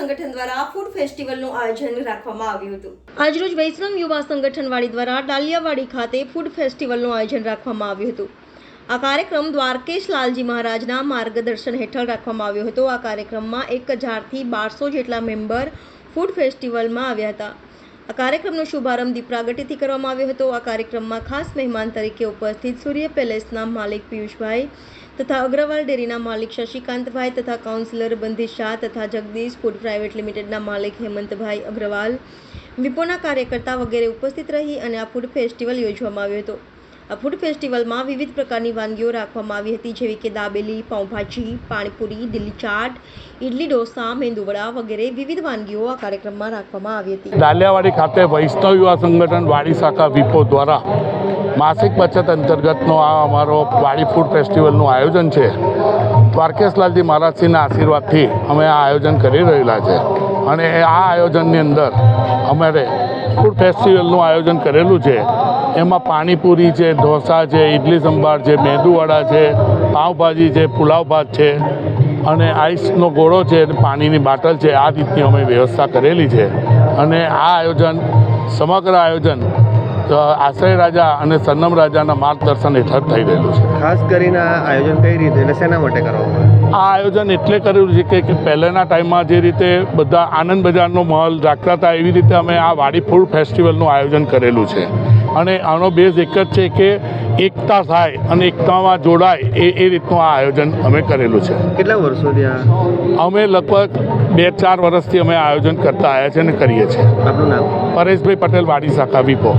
સંગઠન દ્વારા ફૂડ ફેસ્ટિવલનું આયોજન રાખવામાં આવ્યું હતું। આજરોજ વૈષ્ણવ યુવા સંગઠનવાડી દ્વારા ડાલિયાવાડી ખાતે ફૂડ ફેસ્ટિવલનું આયોજન રાખવામાં આવ્યું હતું। આ કાર્યક્રમ દ્વારકેશ લાલજી મહારાજના માર્ગદર્શન હેઠળ રાખવામાં આવ્યો હતો। આ કાર્યક્રમમાં 1000થી 1200 જેટલા મેમ્બર ફૂડ ફેસ્ટિવલમાં આવ્યા હતા। આ કાર્યક્રમનો શુભારંભ દીપ પ્રાગટ્યથી કરવામાં આવ્યો હતો। આ કાર્યક્રમમાં ખાસ મહેમાન તરીકે ઉપસ્થિત સૂર્ય પેલેસના માલિક પિયુષભાઈ તથા અગ્રવાલ ડેરીના માલિક શશિકાંતભાઈ તથા કાઉન્સિલર બંધીશ શાહ તથા જગદીશ ફૂડ પ્રાઇવેટ લિમિટેડના માલિક હેમંતભાઈ અગ્રવાલ, વિપોના કાર્યકર્તા વગેરે ઉપસ્થિત રહી અને આ ફૂડ ફેસ્ટિવલ યોજવામાં આવ્યો હતો। આ ફૂડ ફેસ્ટિવલમાં વિવિધ પ્રકારની વાનગીઓ રાખવામાં આવી હતી, જેવી કે દાબેલી, પાઉંભાજી, પાણીપુરી, દિલ્હી ચાટ, ઇડલી ઢોસા, મેંદુવડા વગેરે વિવિધ વાનગીઓ આ કાર્યક્રમમાં રાખવામાં આવી હતી। ડાલિયાવાડી ખાતે વૈષ્ણવ યુવા સંગઠન વાડી શાખા વિપો દ્વારા માસિક બચત અંતર્ગતનો આ અમારો વાડી ફૂડ ફેસ્ટિવલનું આયોજન છે। દ્વારકેશ લાલજી મહારાજશ્રીના આશીર્વાદથી અમે આ આયોજન કરી રહેલા છે અને આ આયોજનની અંદર અમારે ફૂડ ફેસ્ટિવલનું આયોજન કરેલું છે। એમાં પાણીપુરી છે, ઢોસા છે, ઇડલી સંભાર છે, મેંદુવડા છે, પાઉંભાજી છે, પુલાવ ભાત છે અને આઈસનો ગોળો છે, પાણીની બાટલ છે। આ રીતની અમે વ્યવસ્થા કરેલી છે અને આ આયોજન સમગ્ર આયોજન આશ્રય રાજા અને સન્નમ રાજાના માર્ગદર્શન હેઠળ થઈ રહેલું છે। ખાસ કરીને આ આયોજન કઈ રીતે એટલે શેના માટે કરવામાં આવે? આ આયોજન એટલે કરેલું છે કે પહેલાંના ટાઈમમાં જે રીતે બધા આનંદ બજારનો માહોલ રાખતા હતા, એવી રીતે અમે આ વાડી ફૂડ ફેસ્ટિવલનું આયોજન કરેલું છે અને આનો બેઝ એક જ છે કે એકતા થાય અને એકતામાં જોડાય એ રીતનું આ આયોજન અમે કરેલું છે। કેટલા વર્ષોથી અમે લગભગ 2-4 વર્ષથી અમે આયોજન કરતા આવ્યા છે અને કરીએ છીએ। આપનું નામ? પરેશભાઈ પટેલ, વાડી શાખા વિપો।